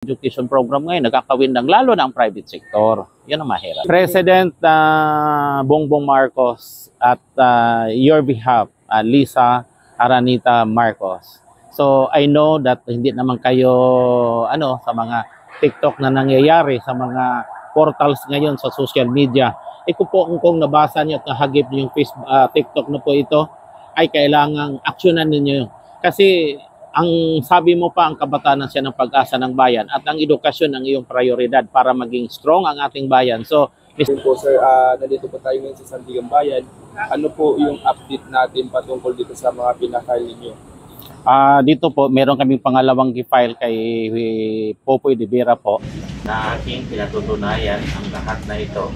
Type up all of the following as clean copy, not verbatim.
Education program ngayon, nagkakawin ng lalo na ang private sector. Yan ang mahirap. President Bongbong Marcos at your behalf, Lisa Aranita Marcos. So I know that hindi naman kayo sa mga TikTok na nangyayari sa mga portals ngayon sa social media. Kung nabasa niyo at nahagip niyo yung Facebook, TikTok na po ito, ay kailangang aksyonan ninyo. Kasi ang sabi mo pa, ang kabataan siya ng pag-asa ng bayan at ang edukasyon ang iyong prioridad para maging strong ang ating bayan. So, po sir, nandito po tayo ngayon sa Sandigan Bayan. Ano po yung update natin patungkol dito sa mga pinakail ninyo? Dito po, meron kaming pangalawang file kay Popoy de Vera po na aking pinatutunayan ang lahat na ito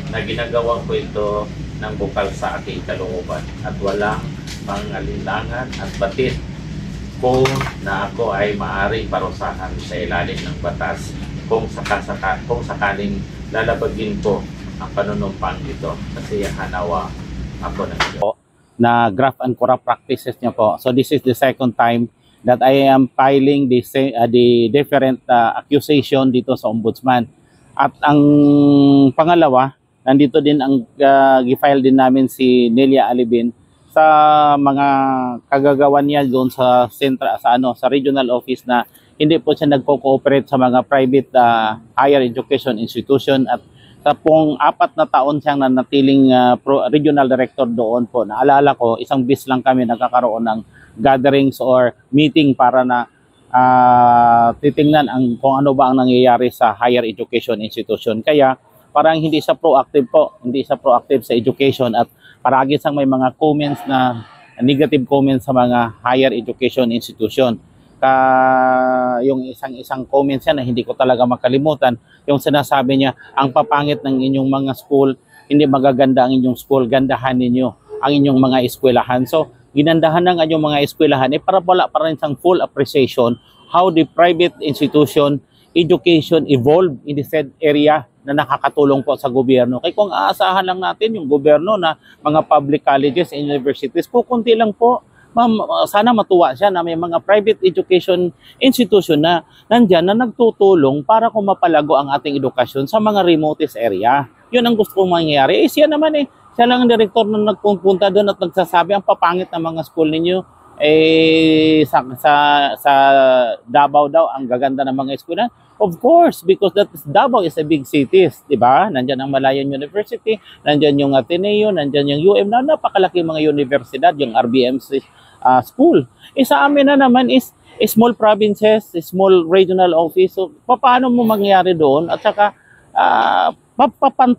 na ginagawa ko ito ng bukal sa aking kalooban at walang pangalinlangan at batid kung na ako ay maaaring parusahan sa ilalim ng batas kung sakaling lalabagin ko ang panunumpang ito kasi hanawa ako ng Diyos. Na graft and corrupt practices niya po. So this is the second time that I am filing the different accusation dito sa ombudsman. At ang pangalawa, nandito din ang gifile din namin si Nelia Alibin sa mga kagagawan niya doon sa sa regional office na hindi po siya nagko-cooperate sa mga private higher education institution at sa pong 4 na taon siyang nanatiling regional director doon po. Naalala ko, isang bis lang kami nagkakaroon ng gatherings or meeting para na titingnan kung ano ba ang nangyayari sa higher education institution. Kaya parang hindi siya proactive po, hindi siya proactive sa education at paragi sang may mga comments na negative comments sa mga higher education institution. Yung isang comment siya na hindi ko talaga makalimutan, yung sinasabi niya, ang papangit ng inyong mga school, hindi magaganda ang inyong school, gandahan ninyo ang inyong mga eskwelahan. So, ginandahan ng inyong mga eskwelahan, para wala pa rin isang full appreciation how the private institution education evolved in the said area na nakakatulong po sa gobyerno. Kaya kung aasahan lang natin yung gobyerno na mga public colleges and universities po, kunti lang po. Sana matuwa siya na may mga private education institution na nandyan na nagtutulong para kung mapalago ang ating edukasyon sa mga remotest area. Yun ang gusto kong mangyayari. Siya naman siya lang ang director na nagpupunta doon at nagsasabi ang papangit ng mga school ninyo. Sa Davao daw ang gaganda ng mga eskwela. Of course, because Davao is a big city, di ba? Nandiyan ang Malayan University, nandiyan yung Ateneo, nandiyan yung UM, na napakalaki mga universidad, yung RBMC school. Sa amin na naman is small provinces, small regional office. So, paano mo mangyari doon? At saka,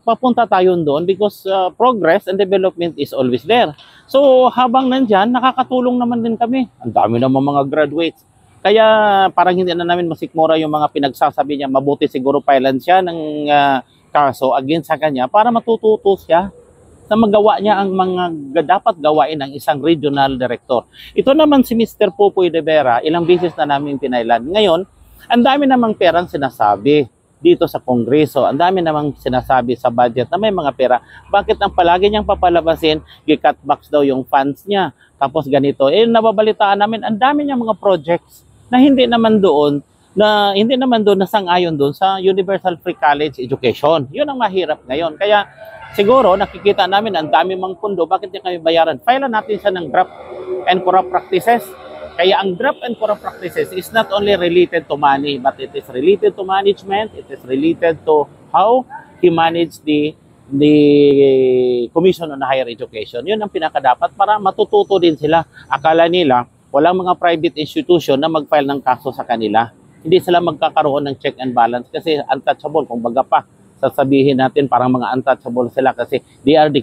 papunta tayo doon because progress and development is always there. So, habang nandyan, nakakatulong naman din kami. Ang dami naman mga graduates. Kaya parang hindi na namin masikmura yung mga pinagsasabi niya. Mabuti siguro filean siya ng kaso against sa kanya para matututo siya na magawa niya ang mga dapat gawain ng isang regional director. Ito naman si Mr. Popoy de Vera, ilang beses na namin pinailan. Ngayon, ang dami namang perang sinasabi dito sa Kongreso. Ang dami namang sinasabi sa budget na may mga pera. Bakit ang palagi niyang papalabasin, i-cutbacks daw yung funds niya. Tapos ganito. Nababalitaan namin, ang dami niyang mga projects na hindi naman doon na sang-ayon doon sa Universal Free College Education. Yun ang mahirap ngayon. Kaya siguro nakikita namin ang dami mang pundo, bakit niya kami bayaran? File natin siya ng graft and corrupt practices. Kaya ang graft and corrupt practices is not only related to money, but it is related to management, it is related to how he managed the Commission on Higher Education. Yun ang pinakadapat para matututo din sila. Akala nila walang mga private institution na mag-file ng kaso sa kanila. Hindi sila magkakaroon ng check and balance kasi untouchable. Kung baga pa, sasabihin natin parang mga untouchable sila kasi they are the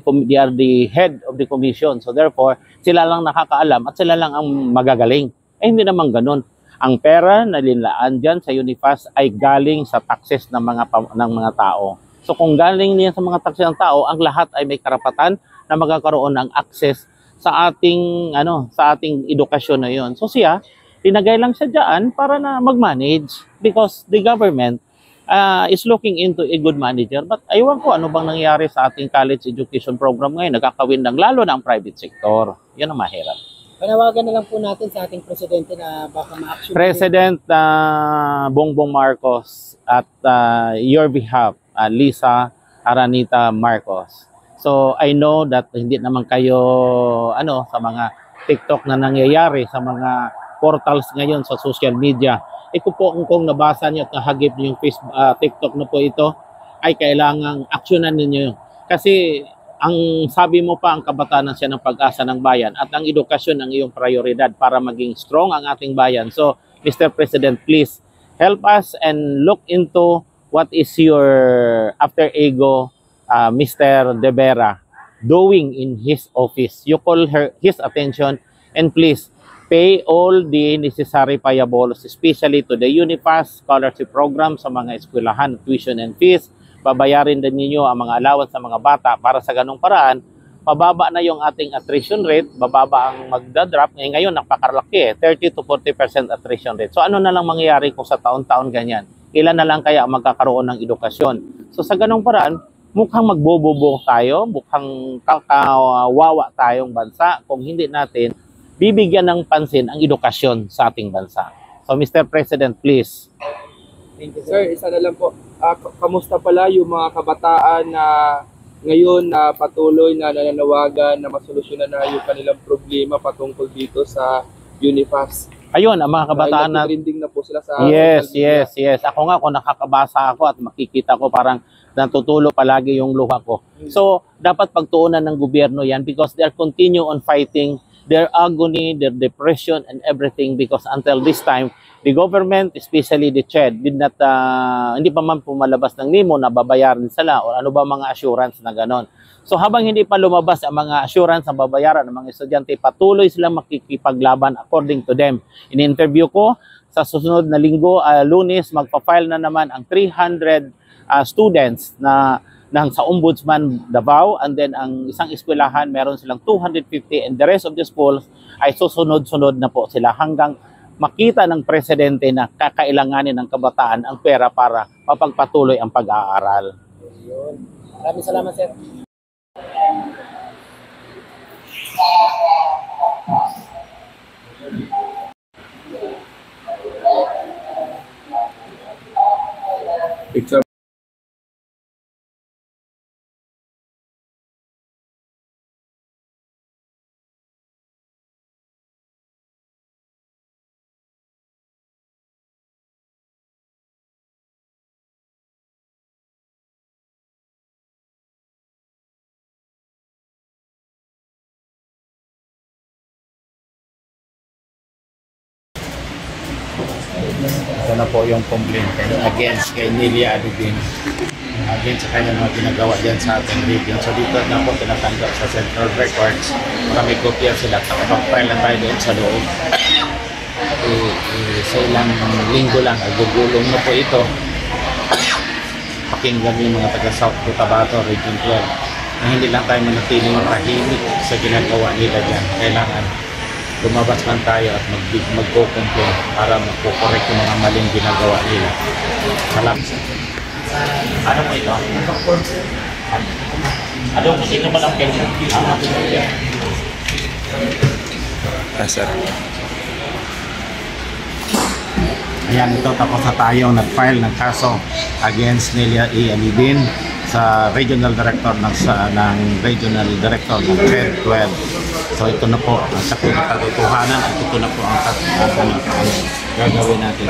head of the commission. So therefore, sila lang nakakaalam at sila lang ang magagaling. Hindi naman ganun. Ang pera na linlaan dyan sa UNIFAS ay galing sa taxes ng mga tao. So kung galing niya sa mga taxes ng tao, ang lahat ay may karapatan na magkakaroon ng access sa ating edukasyon na yon. So siya, tinagay lang siya dyan para na mag-manage because the government is looking into a good manager. But aywan ko ano bang nangyari sa ating college education program ngayon. Nagkakawin ng lalo na ang private sector. Yan ang mahirap. Panawagan na lang po natin sa ating presidente na baka ma-action. President Bongbong Marcos at your behalf, Lisa Aranita Marcos. So I know that hindi naman kayo sa mga TikTok na nangyayari sa mga portals ngayon sa social media. Ito po kung nabasa niyo at nahagip niyo yung Facebook, TikTok na po ito, ay kailangang aksyonan ninyo. Kasi ang sabi mo pa, ang kabataan siya ng pag-asa ng bayan at ang edukasyon ang iyong prioridad para maging strong ang ating bayan. So, Mr. President, please help us and look into what is your after ego Mr. De Vera doing in his office. You call his attention and please pay all the necessary payables, especially to the Unipass scholarship program sa mga eskwelahan, tuition and fees. Babayarin din ninyo ang mga allowance sa mga bata para sa ganong paraan, mababa na yung ating attrition rate, bababa ang magdadrop. Ngayon, napakalaki 30 to 40% attrition rate. So ano na lang mangyayari kung sa taon-taon ganyan? Ilan na lang kaya magkakaroon ng edukasyon? So sa ganong paraan, mukhang magbobobo tayo, mukhang kakawawa tayong bansa kung hindi natin bibigyan ng pansin ang edukasyon sa ating bansa. So Mr. President, please. Thank you, sir. Isa na lang po. Kamusta pala yung mga kabataan na ngayon na patuloy na nananawagan na masolusyonan na yung kanilang problema patungkol dito sa Unipass? Ayun, ang mga kabataan na... trending na po sila sa... Yes. Ako nga, kung nakakabasa ako at makikita ko, parang natutulo palagi yung luha ko. So, dapat pagtuunan ng gobyerno yan because they are continue on fighting their agony, their depression, and everything because until this time, the government, especially the CHED, did not, hindi pa man pumalabas ng NIMO na babayaran sila o ano ba mga assurance na ganon. So habang hindi pa lumabas ang mga assurance na babayaran ng mga estudyante, patuloy silang makikipaglaban according to them. In-interview ko, sa susunod na linggo, Lunes, magpa-file na naman ang 300 students na sa Ombudsman Davao, and then ang isang eskwelahan meron silang 250 and the rest of the schools ay susunod-sunod na po sila hanggang makita ng presidente na kakailanganin ng kabataan ang pera para mapagpatuloy ang pag-aaral. Maraming salamat, sir. Picture. Ito na po yung complaint against kay Nelia Adibin, against sa kanya mga ginagawa dyan sa ating region. So dito na po tinatanggap sa Central Records para may kopya sila at nakapag-file na tayo doon sa loob. Sa ilang linggo lang, gugulong na po ito. Pakinggan yung mga taga South Cotabato, Region 12, na hindi lang tayo manatiling tahimik sa ginagawa nila dyan. Kailangan lumabas man tayo at mag-co-complain para magpo-correct yung mga maling ginagawa nila. Salamat. Ano po ito? Ano po sino ba lang kayo? Sir. Ayan, ito tapos na tayo nag-file ng kaso against Nelia E. Alibin sa Regional Director ng Regional Director ng CHED 12. So ito na po ang sakit na katotohanan at ito na po ang gagawin natin.